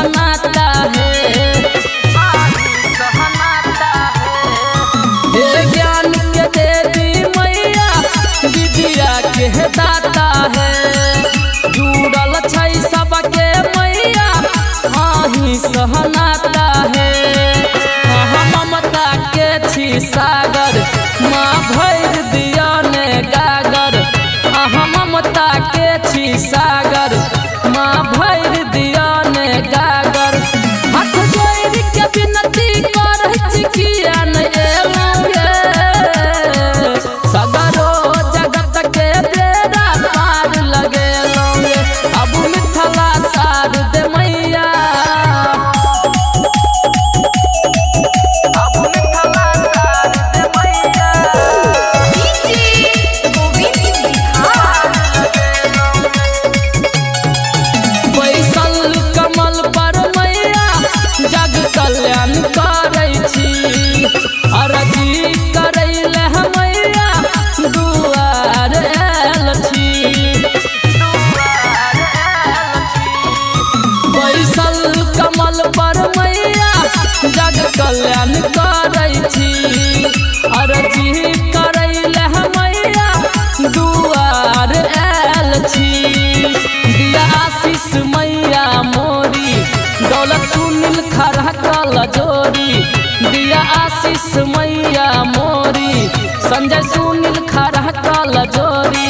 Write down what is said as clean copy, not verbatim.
सहनाता है, हे ज्ञान के देवी मैया विद्या के दाता है। जुड़ल छै सबके मैया आही सहनाता है। ममता के छी सागर माँ भर दिया ने गागर, ममता के छी सागर माँ भर दिया ने गागर। हाथ जोड़ के विनती करैछि किया न एलौं सगरो जगत के बेड़ा पार लगेलौं। अब मिथिला सार दे मैया, अब मिथिला सार दे मैया। बैसल कमल पर मैया जग कल्याण करै छी, अरजी करैले मैया दुआर आयल छी। बैसल कमल पर मैया जग कल्याण करै छी, अरजी करैले मैया दुआर आयल छी। दिया आशीष मैया मोरी दौलत सुनील खरा कल जोरी। दिया आशीष मैया मोरी संजय सुनील खरा कल जोरी।